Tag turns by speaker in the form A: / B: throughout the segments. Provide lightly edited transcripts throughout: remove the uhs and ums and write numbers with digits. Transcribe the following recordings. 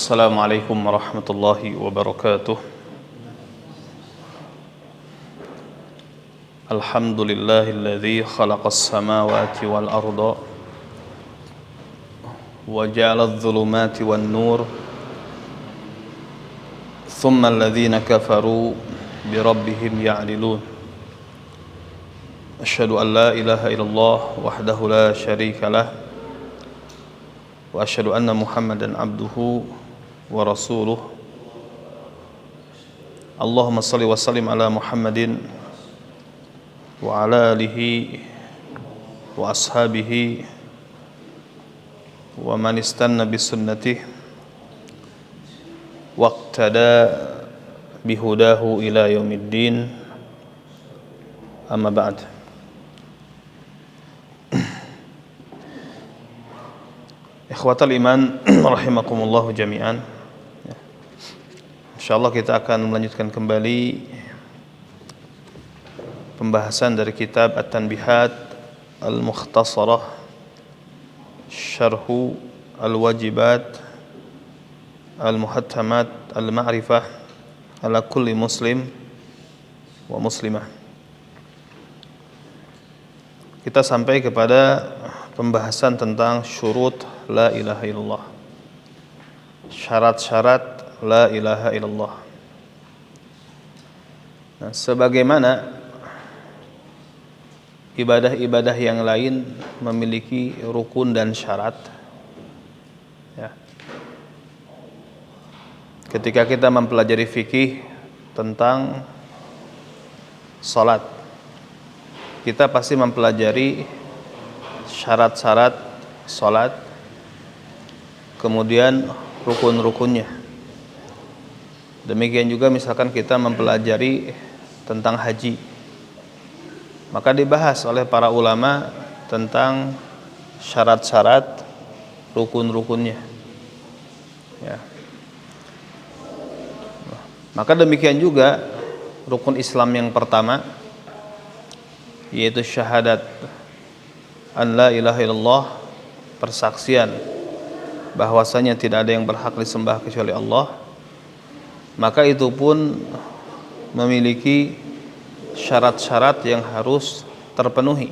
A: السلام عليكم ورحمة الله وبركاته. الحمد لله الذي خلق السماوات والأرض وجعل الظلمات والنور ثم الذين كفروا بربهم يعدلون. أشهد أن لا إله إلا الله وحده لا شريك له وأشهد أن محمدا عبده ورسوله. اللهم صل وسلم على محمد وعلى آله وأصحابه ومن استنى بسنته واقتدى بهداه إلى يوم الدين. أما بعد. Ikhwatal iman rahimakumullah jami'an. Insyaallah kita akan melanjutkan kembali pembahasan dari kitab At-Tanbihat Al-Mukhtasarah Syarhu Al-Wajibat Al-Muhattamat Al-Ma'rifah ala kulli muslim wa muslimah. Kita sampai kepada pembahasan tentang syurut la ilaha illallah, syarat-syarat la ilaha illallah. Nah, sebagaimana ibadah-ibadah yang lain memiliki rukun dan syarat, ya. Ketika kita mempelajari fikih tentang salat, kita pasti mempelajari syarat-syarat salat, kemudian rukun-rukunnya. Demikian juga misalkan kita mempelajari tentang haji, maka dibahas oleh para ulama tentang syarat-syarat rukun-rukunnya, ya. Maka demikian juga rukun Islam yang pertama, yaitu syahadat an la ilaha illallah, persaksian bahwasanya tidak ada yang berhak disembah kecuali Allah. Maka itu pun memiliki syarat-syarat yang harus terpenuhi.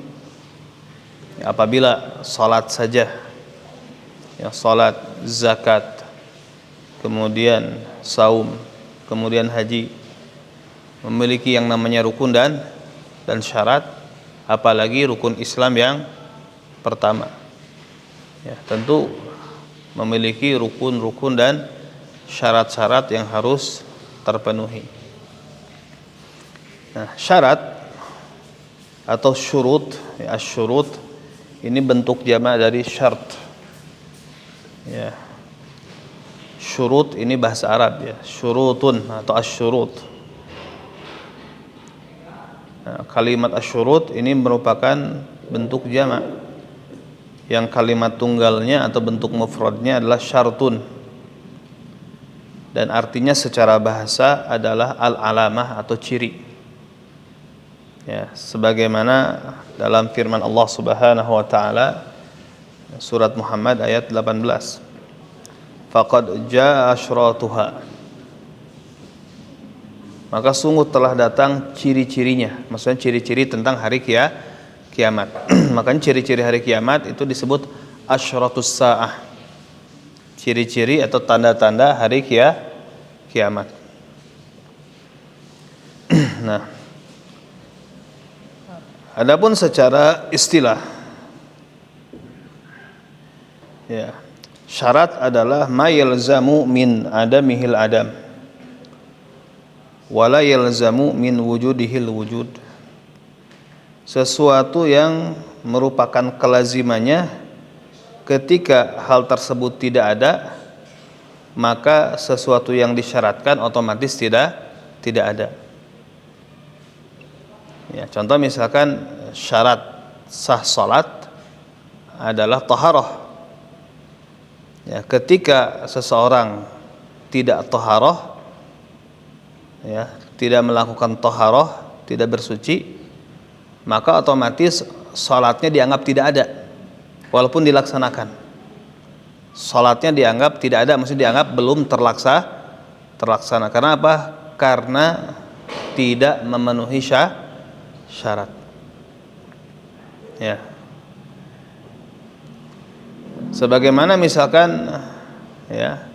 A: Ya, apabila salat saja, ya, salat, zakat, kemudian saum, kemudian haji, memiliki yang namanya rukun dan syarat, apalagi rukun Islam yang pertama, ya, tentu memiliki rukun-rukun dan syarat-syarat yang harus terpenuhi. Nah, syarat atau syurut, ya, syurut ini bentuk jamak dari syart, ya. Syurut ini bahasa Arab, ya, syurutun atau asyurut. Nah, kalimat asyurut ini merupakan bentuk jamak, yang kalimat tunggalnya atau bentuk mufradnya adalah syartun, dan artinya secara bahasa adalah al-alamah atau ciri, ya, sebagaimana dalam firman Allah Subhanahu wa taala surat Muhammad ayat 18, faqad jaa asyratuha, maka sungguh telah datang ciri-cirinya, maksudnya ciri-ciri tentang hari kiamat. Makanya ciri-ciri hari kiamat itu disebut asyratus saah, ciri-ciri atau tanda-tanda hari kiamat. Nah, adapun secara istilah, ya, syarat adalah ma yalzamu min adamihil adam wa la yalzamu min wujudihil wujud, sesuatu yang merupakan kelazimannya ketika hal tersebut tidak ada, maka sesuatu yang disyaratkan otomatis tidak ada. Ya, contoh misalkan syarat sah salat adalah taharah. Ya, ketika seseorang tidak taharah, ya, tidak melakukan taharah, tidak bersuci, maka otomatis salatnya dianggap tidak ada walaupun dilaksanakan. salatnya dianggap tidak ada, maksudnya dianggap belum terlaksana. Karena apa? Karena tidak memenuhi syarat. Ya. Sebagaimana misalkan ya,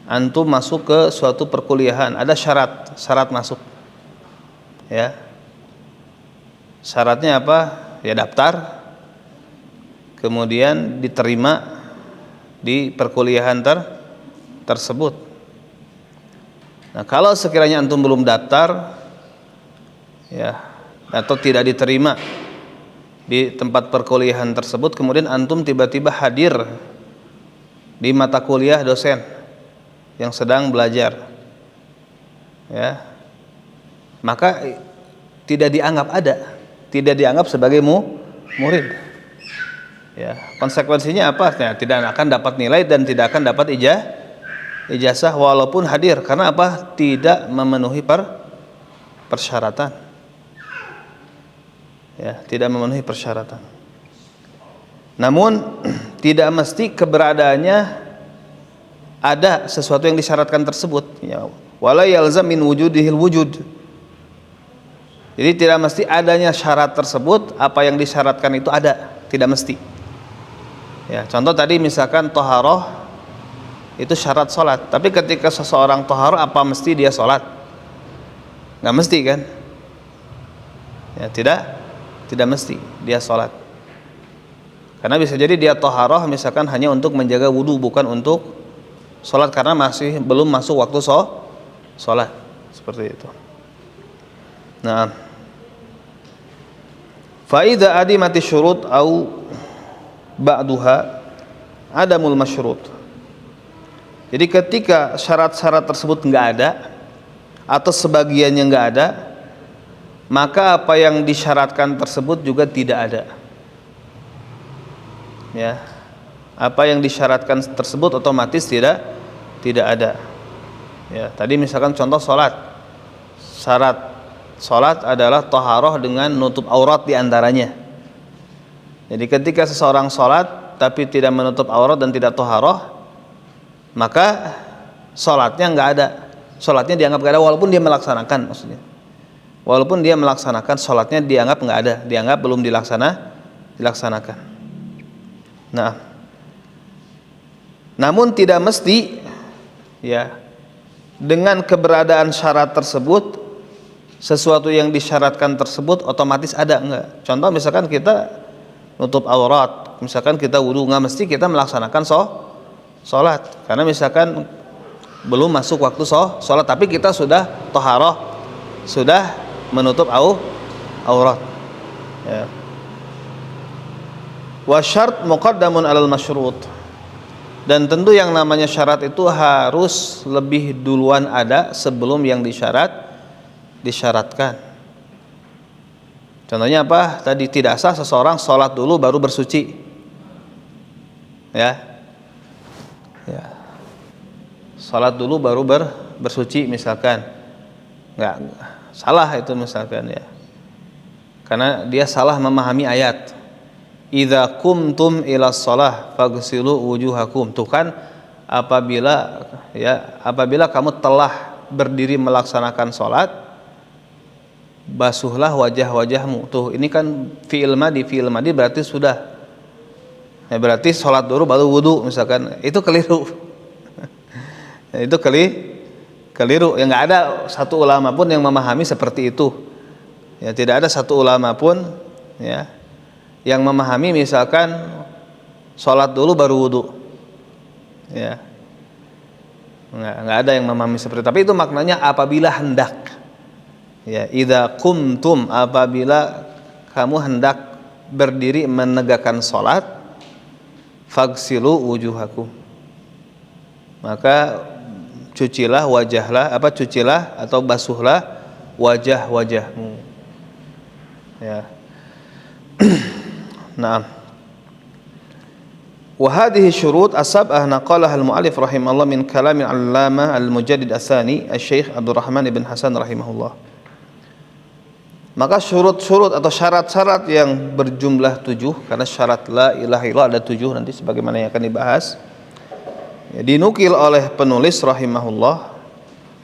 A: antum masuk ke suatu perkuliahan, ada syarat masuk. Ya. Syaratnya apa? Ya daftar, kemudian diterima di perkuliahan tersebut. Nah, kalau sekiranya antum belum daftar ya, atau tidak diterima di tempat perkuliahan tersebut, kemudian antum tiba-tiba hadir di mata kuliah dosen yang sedang belajar, ya, maka tidak dianggap sebagai murid. Ya, konsekuensinya apa? Ya, tidak akan dapat nilai dan tidak akan dapat ijazah walaupun hadir. Karena apa? Tidak memenuhi persyaratan. Ya, tidak memenuhi persyaratan. Namun tidak mesti keberadaannya ada sesuatu yang disyaratkan tersebut. Ya, wala yalzam min wujudihil wujud. Jadi tidak mesti adanya syarat tersebut, apa yang disyaratkan itu ada, tidak mesti. Ya, contoh tadi misalkan toharoh itu syarat sholat, tapi ketika seseorang toharoh apa mesti dia sholat? Nggak mesti kan? Ya, tidak mesti dia sholat. Karena bisa jadi dia toharoh misalkan hanya untuk menjaga wudu, bukan untuk sholat, karena masih belum masuk waktu sholat, seperti itu. Nah, faida adimati syurut au ba'duha adamul masyrut. Jadi ketika syarat-syarat tersebut nggak ada atau sebagiannya nggak ada, maka apa yang disyaratkan tersebut juga tidak ada. Ya, apa yang disyaratkan tersebut otomatis tidak ada. Ya, tadi misalkan contoh sholat, syarat sholat adalah taharah dengan nutup aurat diantaranya. Jadi ketika seseorang sholat tapi tidak menutup aurat dan tidak taharah, maka sholatnya nggak ada, sholatnya dianggap nggak ada walaupun dia melaksanakan, maksudnya walaupun dia melaksanakan, sholatnya dianggap nggak ada, dianggap belum dilaksanakan. Nah, namun tidak mesti ya dengan keberadaan syarat tersebut sesuatu yang disyaratkan tersebut otomatis ada, enggak. Contoh misalkan kita nutup aurat, misalkan kita wudu, nggak mesti kita melaksanakan sholat, karena misalkan belum masuk waktu sholat, tapi kita sudah toharoh, sudah menutup aurat. Ya. Wa syart muqaddamun alal masyrut. Dan tentu yang namanya syarat itu harus lebih duluan ada sebelum yang disyaratkan. Contohnya apa? Tadi tidak sah seseorang sholat dulu baru bersuci. Ya. Sholat dulu baru bersuci misalkan. Enggak, salah itu misalkan ya. Karena dia salah memahami ayat. Idza qumtum ila shalah faghsilu wujuhakum. Tuh kan apabila kamu telah berdiri melaksanakan salat, basuhlah wajah-wajahmu. Tuh, ini kan fi'il madi berarti sudah. Ya, berarti salat dulu baru wudu misalkan. Itu keliru. Itu keliru. Ya, enggak ada satu ulama pun yang memahami seperti itu. Ya, tidak ada satu ulama pun ya yang memahami misalkan sholat dulu baru wudu. Ya, nggak ada yang memahami seperti itu. Tapi itu maknanya apabila hendak. Ya, idza qumtum, apabila kamu hendak berdiri menegakkan sholat, faghsilu wujuhakum, maka cucilah atau basuhlah wajah-wajahmu. Ya. Nah, wa hadhihi syurut as-sab'ah naqalaha al-mu'allif rahimahullah min kalam al-allamah al-mujaddid as-sani asy-syekh Abdul Rahman ibn Hasan rahimahullah. Maka syurut-syurut atau syarat-syarat yang berjumlah 7, karena syarat la ilaha illallah ada 7 nanti sebagaimana yang akan dibahas, ya, dinukil oleh penulis rahimahullah,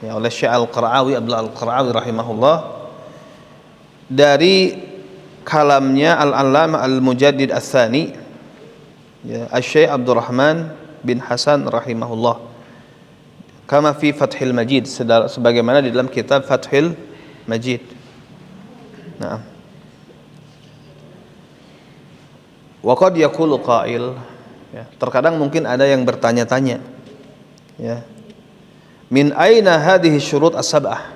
A: ya, oleh Syekh Al-Qara'awi, Abdullah Al-Qara'awi rahimahullah, dari kalamnya Al-Allamah Al-Mujaddid Ats-Tsani, ya, Syekh Abdurrahman bin Hasan rahimahullah, kama fi Fathil Majid, sebagaimana di dalam kitab Fathil Majid. Nah, wa qad yaqulu qail, ya, terkadang mungkin ada yang bertanya-tanya, ya, min aina hadhihi syurut as-sab'ah.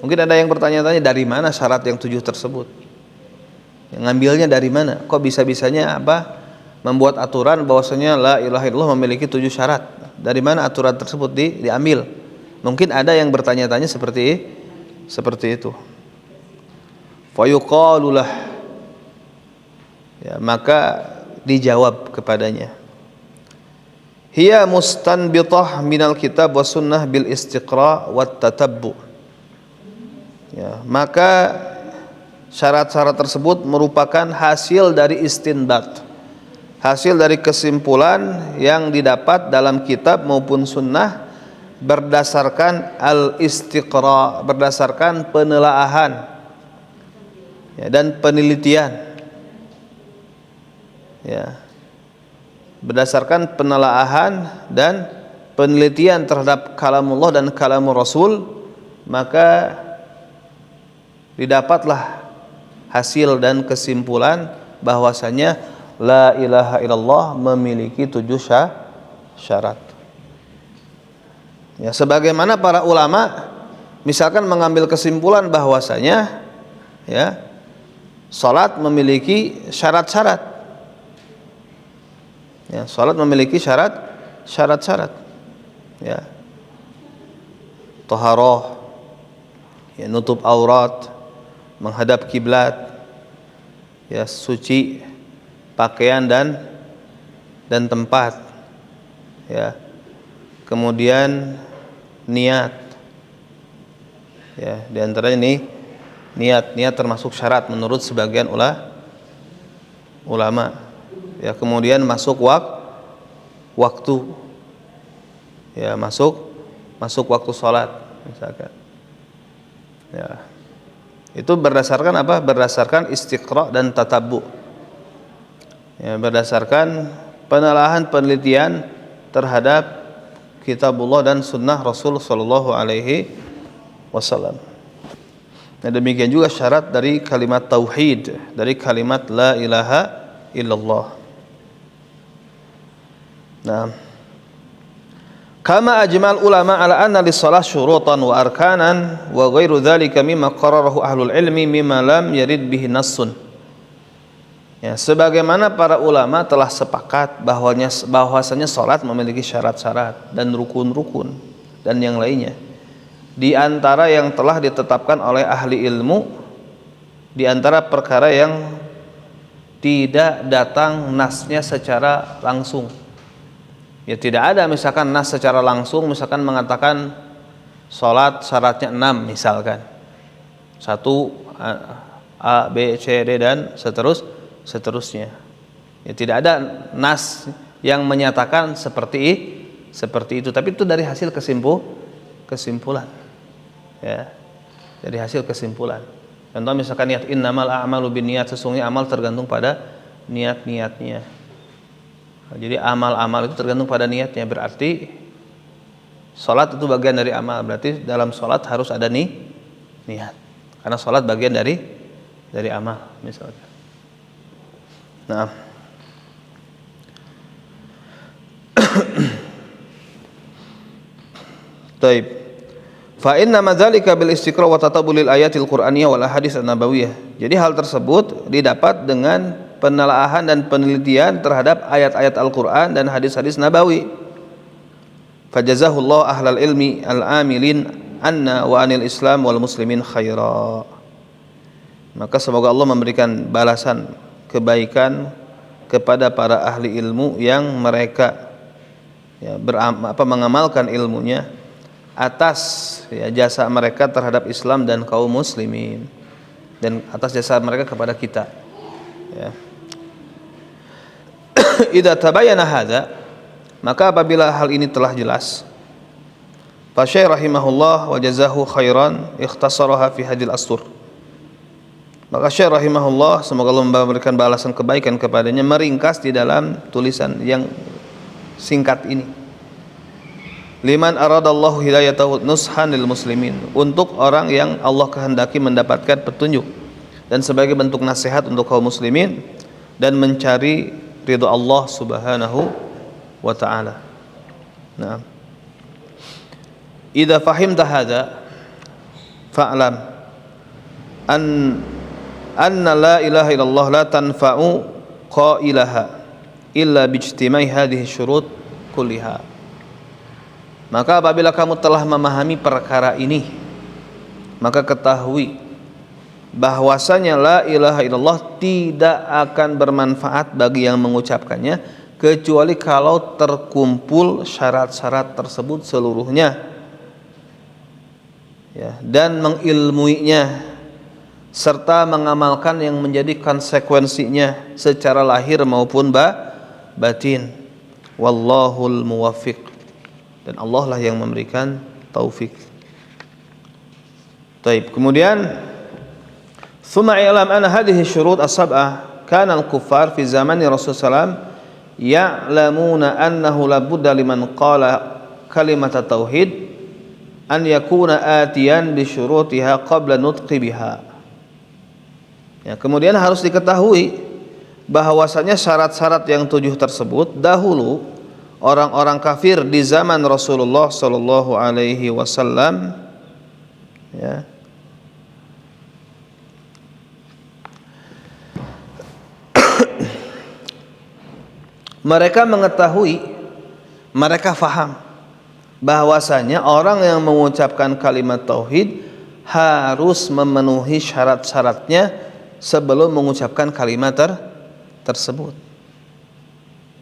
A: Mungkin ada yang bertanya-tanya, dari mana syarat yang 7 tersebut? Yang ngambilnya dari mana? Kok bisa-bisanya membuat aturan bahwasanya la ilaha illallah memiliki 7 syarat? Dari mana aturan tersebut diambil? Mungkin ada yang bertanya-tanya seperti itu. Fayuqalulah, ya, maka dijawab kepadanya, hiya mustanbitah minal kitab was sunnah bil istiqra wat tatabbu. Ya, maka syarat-syarat tersebut merupakan hasil dari istinbat, hasil dari kesimpulan yang didapat dalam kitab maupun sunnah berdasarkan al-istiqra, berdasarkan penelaahan, ya, dan penelitian, ya, berdasarkan penelaahan dan penelitian terhadap kalamullah dan kalamur Rasul, maka didapatlah hasil dan kesimpulan bahwasanya la ilaha illallah memiliki 7 syarat. Ya, sebagaimana para ulama misalkan mengambil kesimpulan bahwasanya, ya, salat memiliki syarat-syarat. Ya, salat memiliki syarat-syarat. Ya. Taharah, ya, nutup aurat, menghadap kiblat, ya, suci pakaian dan tempat, ya. Kemudian niat, ya, di antaranya ini niat termasuk syarat menurut sebagian ulama, ya. Kemudian masuk waktu, ya, masuk waktu sholat misalkan, ya. Itu berdasarkan apa? Berdasarkan istiqra dan tatabbu, ya, berdasarkan penelaahan penelitian terhadap kitabullah dan sunnah Rasul sallallahu alaihi wasallam. Nah, demikian juga syarat dari kalimat tauhid, dari kalimat la ilaha illallah. Nah, kama ajmal ulama ala anna lis-shalah syurutan wa arkanan wa ghairu dzalika mimma qararahu ahlul ilmi mimma lam yarid bihi nassun. Ya, sebagaimana para ulama telah sepakat bahwasanya salat memiliki syarat-syarat dan rukun-rukun dan yang lainnya, di antara yang telah ditetapkan oleh ahli ilmu, di antara perkara yang tidak datang nasnya secara langsung. Ya, tidak ada misalkan nas secara langsung, misalkan mengatakan salat syaratnya 6 misalkan. 1 A, B, C, D dan seterusnya. Ya, tidak ada nas yang menyatakan seperti itu, tapi itu dari hasil kesimpulan. Ya, dari hasil kesimpulan. Contoh misalkan niat, innamal a'malu binniyat, sesungguhnya amal tergantung pada niat-niatnya. Jadi amal-amal itu tergantung pada niatnya, berarti salat itu bagian dari amal, berarti dalam salat harus ada niat. Karena salat bagian dari amal misalkan. Nah, taib. Fa inna madzalika bil istiqra wa tatabulil ayatil qur'aniyah wal ahadits an-nabawiyah. Jadi hal tersebut didapat dengan penelaahan dan penelitian terhadap ayat-ayat Al-Qur'an dan hadis-hadis nabawi. Fajazahullahu ahlal ilmi al-amilin anna wa anil islam wal muslimin khaira. Maka semoga Allah memberikan balasan kebaikan kepada para ahli ilmu yang mereka, ya, mengamalkan ilmunya atas, ya, jasa mereka terhadap Islam dan kaum muslimin. dan atas jasa mereka kepada kita. Ya. Idza tabayyana hadza, maka apabila hal ini telah jelas, fa Syekh rahimahullah wa jazahu khairan ikhtasaraha fi hadil astur. Maka Syekh rahimahullah, semoga Allah memberikan balasan kebaikan kepadanya, meringkas di dalam tulisan yang singkat ini. Liman aradallahu hidayatahu nushan lil muslimin, untuk orang yang Allah kehendaki mendapatkan petunjuk dan sebagai bentuk nasihat untuk kaum muslimin dan mencari ridha Allah Subhanahu wa taala. Nah, idza fahimta hadza fa'lam anna la ilaha illallah la tanfa'u qailaha illa bijtimai hadhihi syurut kulliha. Maka apabila kamu telah memahami perkara ini, maka ketahui bahwasanya la ilaha illallah tidak akan bermanfaat bagi yang mengucapkannya kecuali kalau terkumpul syarat-syarat tersebut seluruhnya, ya, dan mengilmuinya serta mengamalkan yang menjadi konsekuensinya secara lahir maupun batin. Wallahul muwaffiq, dan Allah lah yang memberikan taufik. Taib. Kemudian thumma i'lam anna hadhihi syurut as-sab'ah kana al-kuffar fi zamani Rasulullah sallallahu ya'lamuna annahu la budda liman qala kalimat tauhid an yakuna atiyan bi syurutiha qabla nutqi biha. Ya, kemudian harus diketahui bahwasanya syarat-syarat yang 7 tersebut dahulu orang-orang kafir di zaman Rasulullah sallallahu alaihi wasallam, ya, mereka mengetahui, mereka faham bahwasanya orang yang mengucapkan kalimat tauhid harus memenuhi syarat-syaratnya sebelum mengucapkan kalimat tersebut.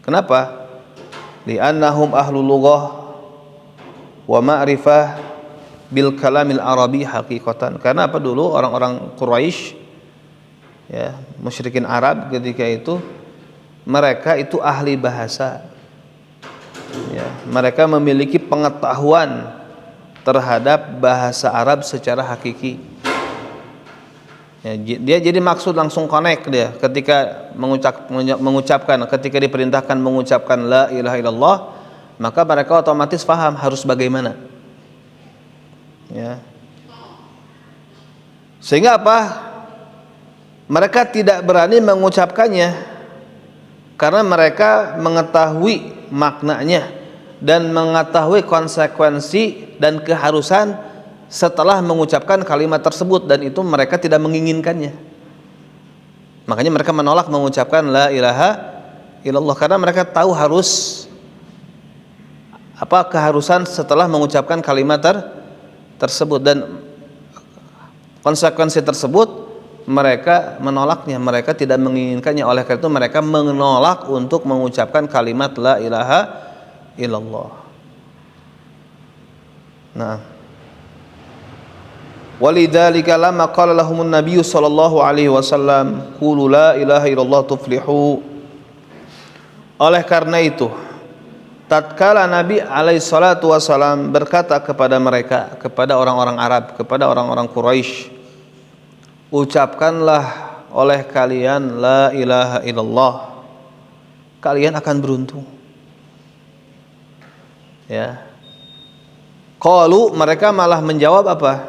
A: Kenapa? Li'annahum ahlul lughah wa ma'rifah bil kalamil arabi haqiqatan. Karena apa? Dulu orang-orang Quraisy, ya, musyrikin Arab ketika itu, mereka itu ahli bahasa, ya, mereka memiliki pengetahuan terhadap bahasa Arab secara hakiki. Ya, dia jadi maksud langsung connect dia ketika mengucapkan, ketika diperintahkan mengucapkan la ilaha illallah, maka mereka otomatis paham harus bagaimana. Ya. Sehingga apa? Mereka tidak berani mengucapkannya karena mereka mengetahui maknanya dan mengetahui konsekuensi dan keharusan setelah mengucapkan kalimat tersebut, dan itu mereka tidak menginginkannya. Makanya mereka menolak mengucapkan la ilaha illallah karena mereka tahu harus apa keharusan setelah mengucapkan kalimat tersebut, dan konsekuensi tersebut mereka menolaknya, mereka tidak menginginkannya. Oleh karena itu mereka menolak untuk mengucapkan kalimat la ilaha illallah. Nah, walidzalika lamma qala lahumun nabiyyu sallallahu alaihi wasallam qulu la ilaha illallah tuflihu. Oleh karena itu, tatkala Nabi alaihi salatu wasallam berkata kepada mereka, kepada orang-orang Arab, kepada orang-orang Quraisy, ucapkanlah oleh kalian la ilaha illallah, kalian akan beruntung. Ya. Qalu, mereka malah menjawab apa?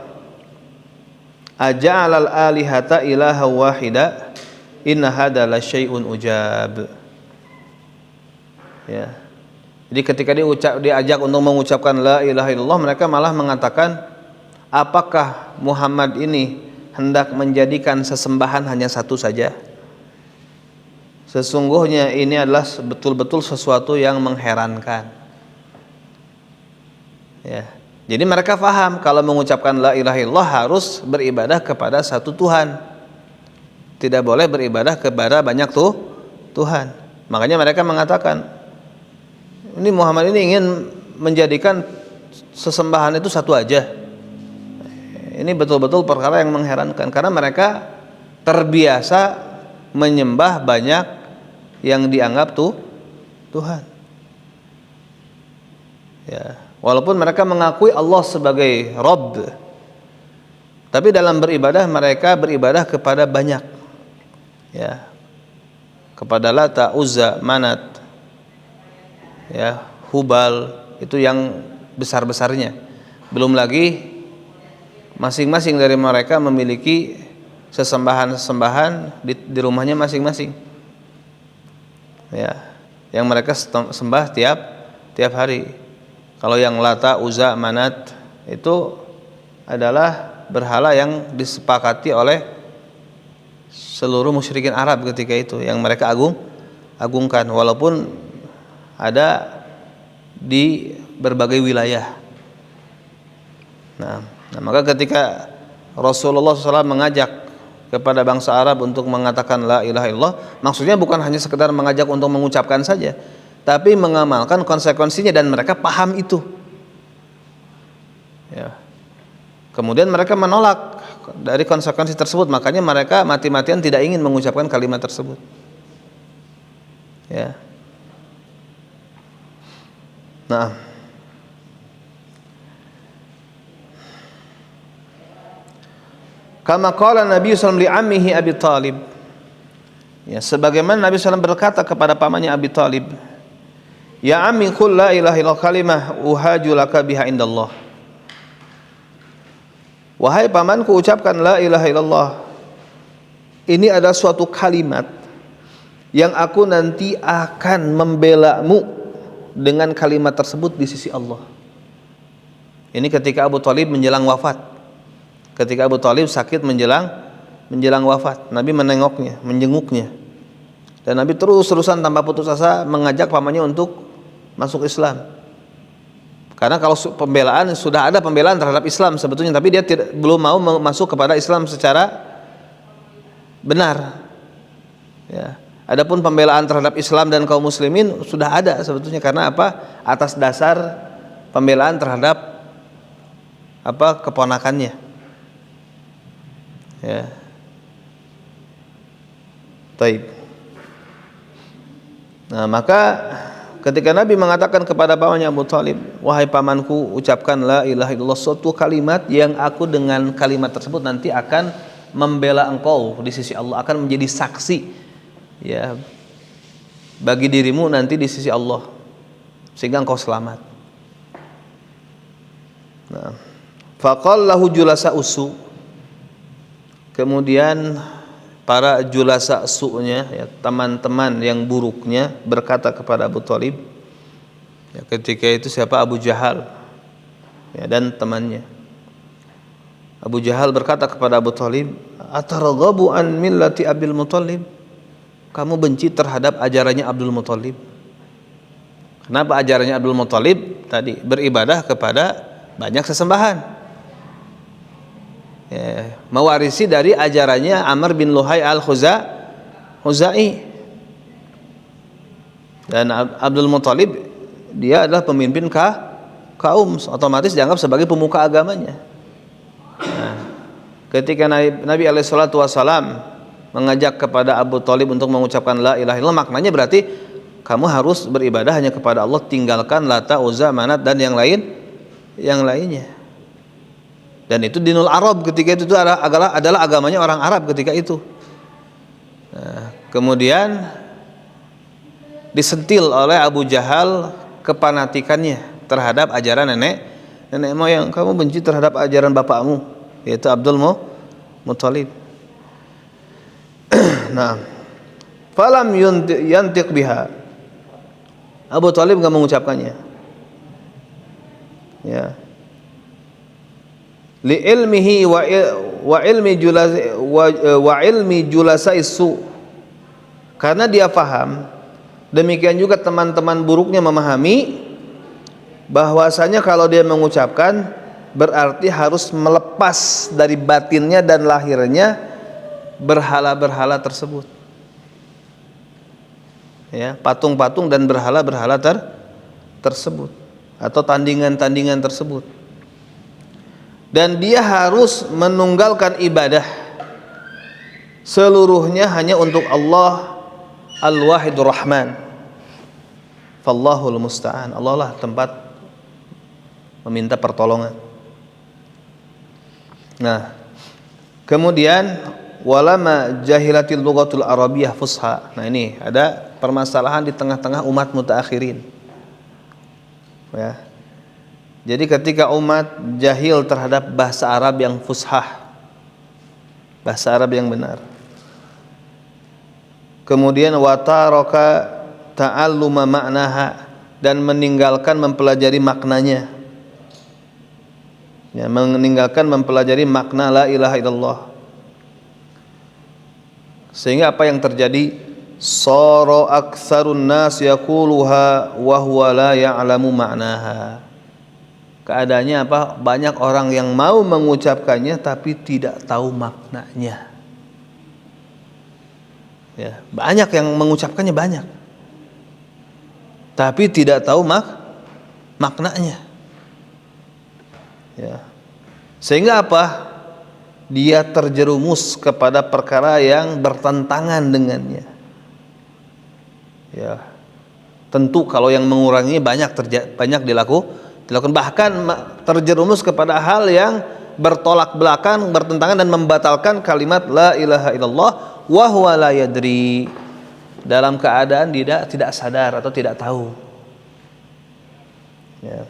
A: Aja'alal alihata ilaha wahida inna hadza la syai'un ujab. Ya. Jadi ketika diajak untuk mengucapkan la ilaha illallah, mereka malah mengatakan, apakah Muhammad ini hendak menjadikan sesembahan hanya satu saja? Sesungguhnya ini adalah betul-betul sesuatu yang mengherankan. Ya. Jadi mereka faham kalau mengucapkan la ilaha illallah harus beribadah kepada satu Tuhan, tidak boleh beribadah kepada banyak Tuhan. Makanya mereka mengatakan, ini Muhammad ini ingin menjadikan sesembahan itu satu aja. Ini betul-betul perkara yang mengherankan, karena mereka terbiasa menyembah banyak yang dianggap Tuhan. Ya, walaupun mereka mengakui Allah sebagai Rabb, tapi dalam beribadah mereka beribadah kepada banyak, ya, kepada Lata, Uzza, Manat, ya, Hubal, itu yang besar-besarnya. Belum lagi masing-masing dari mereka memiliki sesembahan-sesembahan di rumahnya masing-masing, ya, yang mereka sembah tiap hari. Kalau yang Lata, Uzza, Manat itu adalah berhala yang disepakati oleh seluruh musyrikin Arab ketika itu, yang mereka agungkan, walaupun ada di berbagai wilayah. Nah, maka ketika Rasulullah SAW mengajak kepada bangsa Arab untuk mengatakan la ilaha illallah, maksudnya bukan hanya sekedar mengajak untuk mengucapkan saja, tapi mengamalkan konsekuensinya, dan mereka paham itu, ya. Kemudian mereka menolak dari konsekuensi tersebut, makanya mereka mati-matian tidak ingin mengucapkan kalimat tersebut, ya. Nah, kama qala Nabi sallallahu alaihi wasallam li ammihi Abi Thalib, ya, sebagaimana Nabi SAW berkata kepada pamannya Abi Thalib, ya ammi qul la ilaha illallah kalimah uhaju laka biha indallah. Wahai pamanku, ucapkan la ilaha illallah. Ini adalah suatu kalimat yang aku nanti akan membelamu dengan kalimat tersebut di sisi Allah. Ini ketika Abu Thalib menjelang wafat. Ketika Abu Thalib sakit menjelang wafat, Nabi menengoknya, menjenguknya, dan Nabi terus-terusan tanpa putus asa mengajak pamannya untuk masuk Islam. Karena kalau pembelaan, sudah ada pembelaan terhadap Islam sebetulnya, tapi dia belum mau masuk kepada Islam secara benar, ya. Adapun pembelaan terhadap Islam dan kaum muslimin sudah ada sebetulnya, karena apa? Atas dasar pembelaan terhadap apa? Keponakannya, ya. Taib. Nah, maka ketika Nabi mengatakan kepada pamannya Abu Thalib, wahai pamanku, ucapkan la ilaha illallah, suatu kalimat yang aku dengan kalimat tersebut nanti akan membela engkau di sisi Allah, akan menjadi saksi, ya, bagi dirimu nanti di sisi Allah, sehingga engkau selamat. Nah, faqallahu julasa usu, kemudian para julasa su'nya, ya, teman-teman yang buruknya, berkata kepada Abu Thalib, ya, ketika itu siapa? Abu Jahal, ya, dan temannya. Abu Jahal berkata kepada Abu Thalib, atarghabu an millati Abil Muthalib, kamu benci terhadap ajarannya Abdul Muthalib. Kenapa ajarannya Abdul Muthalib? Tadi beribadah kepada banyak sesembahan, ya, mewarisi dari ajarannya Amr bin Luhai al-Khuzai. Dan Abdul Muthalib dia adalah pemimpin kaum, otomatis dianggap sebagai pemuka agamanya. Nah, ketika Nabi SAW mengajak kepada Abu Thalib untuk mengucapkan la ilaha illallah, maknanya berarti kamu harus beribadah hanya kepada Allah, tinggalkan Lata, Uzza, Manat dan yang lainnya. Dan itu dinul Arab ketika itu adalah agamanya orang Arab ketika itu. Nah, kemudian disentil oleh Abu Jahal kepanatikannya terhadap ajaran nenek moyang. Kamu benci terhadap ajaran bapakmu, yaitu Abdul Muthalib. Nah, falam yantiq biha, Abu Thalib enggak mengucapkannya, ya, li ilmihi wa ilmi julasai su, karena dia paham, demikian juga teman-teman buruknya memahami bahwasanya kalau dia mengucapkan berarti harus melepas dari batinnya dan lahirnya berhala-berhala tersebut, ya, patung-patung dan berhala-berhala tersebut atau tandingan-tandingan tersebut. Dan dia harus menunggalkan ibadah seluruhnya hanya untuk Allah Al-Wahidur Rahman. Fallahul musta'an. Allah lah tempat meminta pertolongan. Nah, kemudian walama jahilatil lughatul arabiyyah fusha. Nah, ini ada permasalahan di tengah-tengah umat mutaakhirin. Ya. Jadi ketika umat jahil terhadap bahasa Arab yang fushah, bahasa Arab yang benar, kemudian wataraka ta'alluma ma'naha, dan meninggalkan mempelajari maknanya, ya, meninggalkan mempelajari makna la ilaha illallah, sehingga apa yang terjadi? Sara aktsarun nas yaquluha wa huwa la ya'lamu ma'naha. Keadaannya apa? Banyak orang yang mau mengucapkannya tapi tidak tahu maknanya. Ya, banyak yang mengucapkannya banyak, tapi tidak tahu maknanya. Ya. Sehingga apa? Dia terjerumus kepada perkara yang bertentangan dengannya. Ya. Tentu kalau yang menguranginya banyak dilakukan, bahkan terjerumus kepada hal yang bertolak belakang, bertentangan dan membatalkan kalimat la ilaha illallah wa huwa la yadri, dalam keadaan tidak sadar atau tidak tahu. Ya.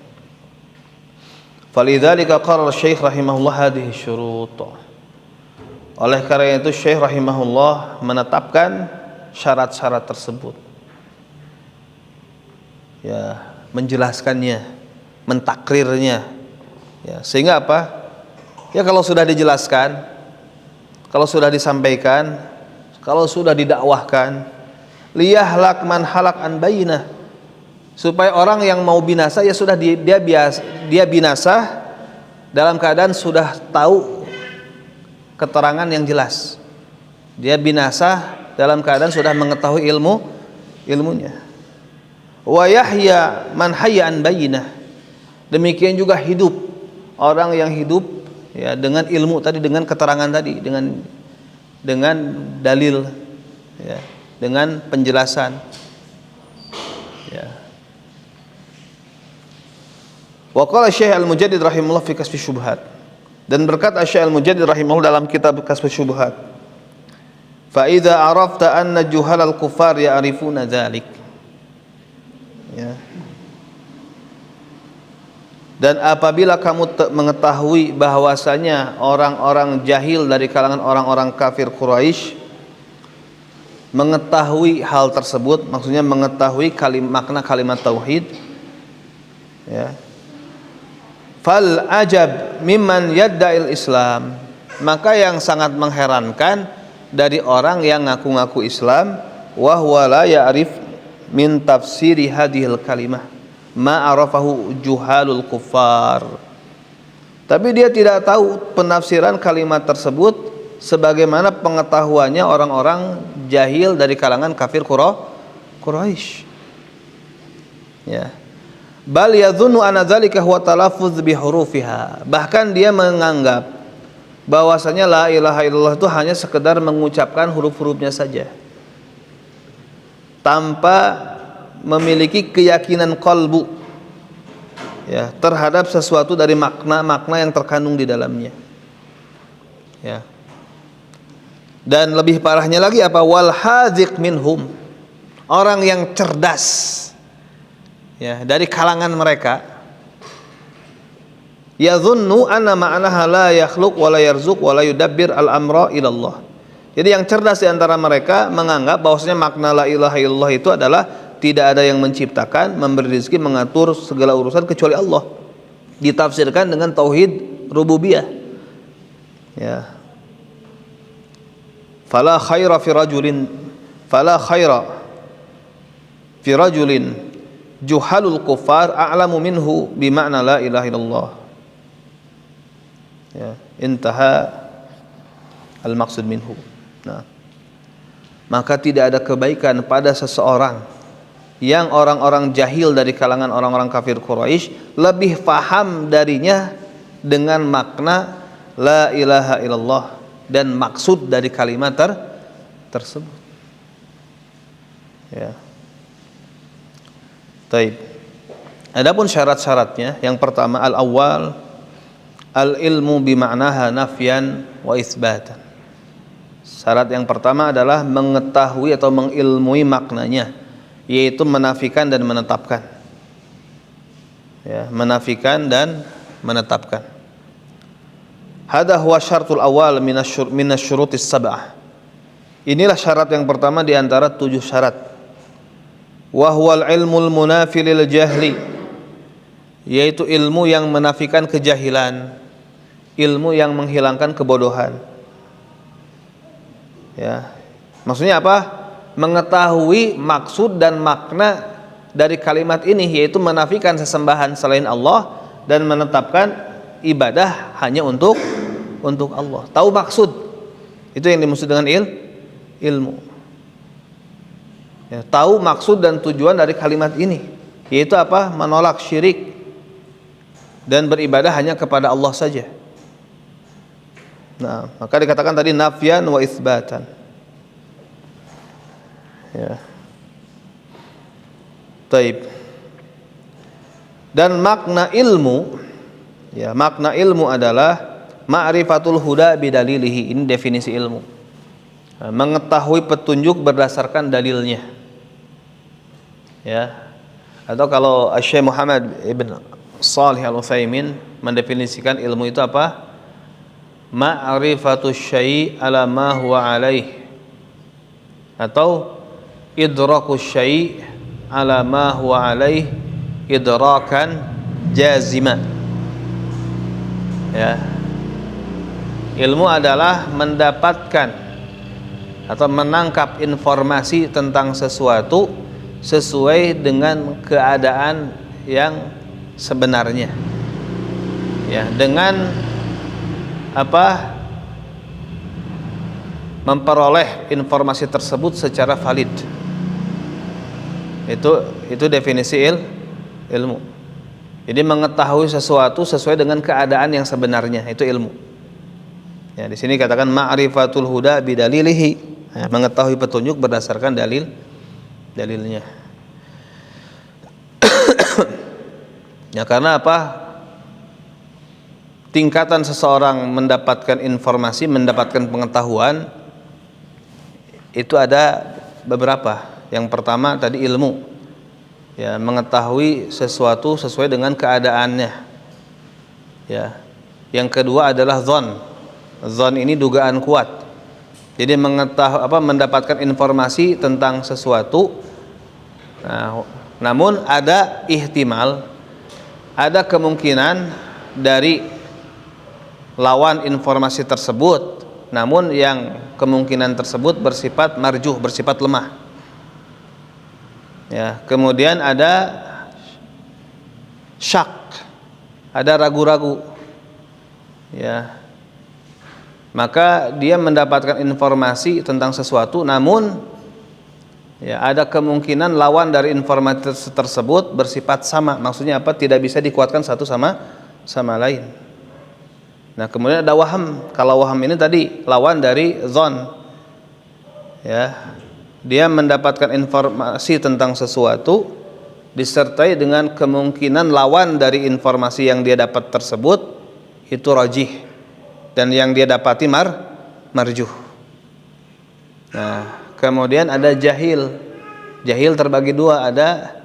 A: Falidzalika qala Syekh rahimahullah hadhihi syurut. Oleh karena itu Syekh rahimahullah menetapkan syarat-syarat tersebut. Ya, menjelaskannya, mentakrirnya. Ya, sehingga apa? Ya, kalau sudah dijelaskan, kalau sudah disampaikan, kalau sudah didakwahkan, liyahlak man halak an bayyinah, supaya orang yang mau binasa ya sudah dia binasa dalam keadaan sudah tahu keterangan yang jelas. Dia binasa dalam keadaan sudah mengetahui ilmunya. Wa yahya man hayya an bayyinah. Demikian juga hidup orang yang hidup ya dengan ilmu tadi, dengan keterangan tadi, dengan dalil ya, dengan penjelasan ya. Wa qala Syekh Al-Mujaddid rahimahullah fi Kasfi Syubhat, dan berkata Syekh Al-Mujaddid rahimahullah dalam kitab Kasfi Syubhat, fa idza arafta anna juhalal kufar ya'rifuna dzalik, ya. Dan apabila kamu mengetahui bahwasanya orang-orang jahil dari kalangan orang-orang kafir Quraisy mengetahui hal tersebut, maksudnya mengetahui makna kalimat tauhid, ya. Fal ajab mimman yadda'il Islam, maka yang sangat mengherankan dari orang yang ngaku-ngaku Islam, wa huwa la ya'rif min tafsiri hadhil kalimah ma arafahu juhalul kuffar, tapi dia tidak tahu penafsiran kalimat tersebut sebagaimana pengetahuannya orang-orang jahil dari kalangan kafir Quraisy. Ya. Bal yadhunnu anna dzalika huwa talaffuz bi hurufiha, bahkan dia menganggap bahwasanya la ilaha illallah itu hanya sekedar mengucapkan huruf-hurufnya saja tanpa memiliki keyakinan qalbu ya terhadap sesuatu dari makna-makna yang terkandung di dalamnya. Ya. Dan lebih parahnya lagi apa? Wal hadziq minhum, orang yang cerdas ya dari kalangan mereka, yadhunnu anna ma'naha la yakhluq wa la yarzuq wa la yudabbir al-amra ila Allah. Jadi yang cerdas di antara mereka menganggap bahwasanya makna la ilaha illallah itu adalah tidak ada yang menciptakan, memberi rezeki, mengatur segala urusan kecuali Allah. Ditafsirkan dengan tauhid rububiyah. Ya. Fala khaira fi rajulin juhalul kuffar a'lamu minhu bima'na la ilaha illallah. Ya, intaha al-maqsud minhu. Nah, maka tidak ada kebaikan pada seseorang yang orang-orang jahil dari kalangan orang-orang kafir Quraisy lebih faham darinya dengan makna la ilaha illallah, dan maksud dari kalimat tersebut. Ya. Taib. Adapun syarat-syaratnya, yang pertama al-awwal al-ilmu bima'naha nafyan wa itsbatan. Syarat yang pertama adalah mengetahui atau mengilmui maknanya, yaitu menafikan dan menetapkan. Ya, menafikan dan menetapkan. Hadha huwa syartul awal minasyurutis sab'ah. Inilah syarat yang pertama di antara 7 syarat. Wa huwal ilmul munafi lil jahli, yaitu ilmu yang menafikan kejahilan, ilmu yang menghilangkan kebodohan. Ya. Maksudnya apa? Mengetahui maksud dan makna dari kalimat ini, yaitu menafikan sesembahan selain Allah dan menetapkan ibadah hanya untuk Allah. Tahu maksud. Itu yang dimaksud dengan ilmu. Ya, tahu maksud dan tujuan dari kalimat ini, yaitu apa? Menolak syirik dan beribadah hanya kepada Allah saja. Nah, maka dikatakan tadi nafyan wa itsbatan. Ya. Taib. Dan makna ilmu, ya, makna ilmu adalah ma'rifatul huda bidalilihi. Ini definisi ilmu. Mengetahui petunjuk berdasarkan dalilnya. Ya. Atau kalau Syekh Muhammad ibn Shalih Al-Utsaimin mendefinisikan ilmu itu apa? Ma'rifatus syai' ala ma huwa alaih, atau idrakus syai' ala ma huwa alaih idrakan jazima. Ya. Ilmu adalah mendapatkan atau menangkap informasi tentang sesuatu sesuai dengan keadaan yang sebenarnya. Ya, dengan apa? Memperoleh informasi tersebut secara valid. Itu definisi ilmu. Jadi mengetahui sesuatu sesuai dengan keadaan yang sebenarnya, itu ilmu. Ya, di sini katakan ma'rifatul huda bidalilihi, ya, mengetahui petunjuk berdasarkan dalilnya. Ya, karena apa? Tingkatan seseorang mendapatkan informasi, mendapatkan pengetahuan itu ada beberapa. Yang pertama tadi ilmu, ya, mengetahui sesuatu sesuai dengan keadaannya. Ya. Yang kedua adalah dzan. Dzan ini dugaan kuat. Jadi mendapatkan informasi tentang sesuatu. Nah, namun ada ihtimal, ada kemungkinan dari lawan informasi tersebut, namun yang kemungkinan tersebut bersifat marjuh, bersifat lemah. Ya, kemudian ada syak, ada ragu-ragu. Ya. Maka dia mendapatkan informasi tentang sesuatu, namun ya, ada kemungkinan lawan dari informasi tersebut bersifat sama. Maksudnya apa? Tidak bisa dikuatkan satu sama lain. Nah, kemudian ada waham. Kalau waham ini tadi lawan dari dzan. Ya. Dia mendapatkan informasi tentang sesuatu disertai dengan kemungkinan lawan dari informasi yang dia dapat tersebut itu rajih, dan yang dia dapati marjuh. Nah, kemudian ada jahil. Jahil terbagi dua, ada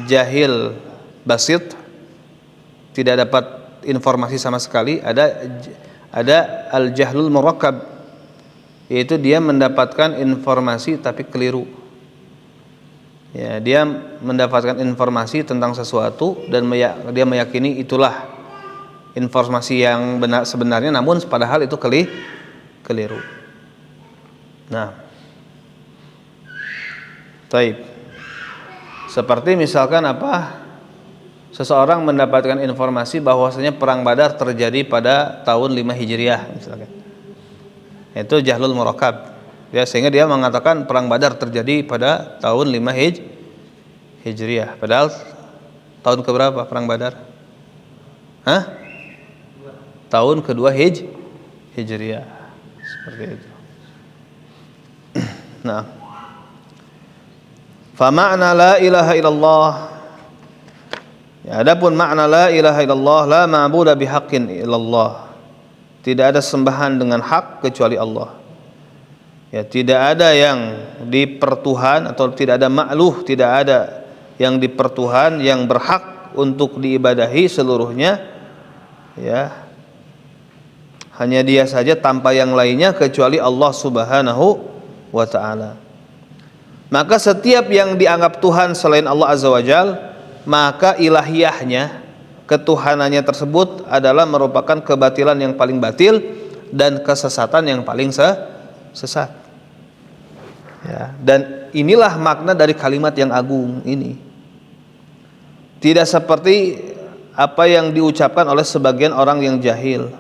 A: jahil basit, tidak dapat informasi sama sekali, ada al-jahlul murakkab, yaitu dia mendapatkan informasi tapi keliru. Ya, dia mendapatkan informasi tentang sesuatu dan dia meyakini itulah informasi yang benar sebenarnya, namun padahal itu keliru. Nah, taib. Seperti misalkan apa? Seseorang mendapatkan informasi bahwasanya perang Badar terjadi pada tahun 5 Hijriah misalkan. Itu jahlul murakkab. Ya, sehingga dia mengatakan perang Badar terjadi pada tahun 5 Hijriah. Padahal tahun keberapa perang Badar? Tahun kedua Hijriah. Seperti itu. Nah, fa ma'na la ilaha illallah. Ya, adapun makna la ilaha illallah, la ma'budu bihaqqin illallah. Tidak ada sembahan dengan hak kecuali Allah. Ya, tidak ada yang dipertuhan atau tidak ada ma'luh, tidak ada yang dipertuhan yang berhak untuk diibadahi seluruhnya. Ya. Hanya Dia saja tanpa yang lainnya kecuali Allah Subhanahu wa taala. Maka setiap yang dianggap Tuhan selain Allah Azza wa Jalla, maka ilahiyahnya, ketuhanannya tersebut adalah merupakan kebatilan yang paling batil dan kesesatan yang paling sesat. Ya, dan inilah makna dari kalimat yang agung ini. Tidak seperti apa yang diucapkan oleh sebagian orang yang jahil.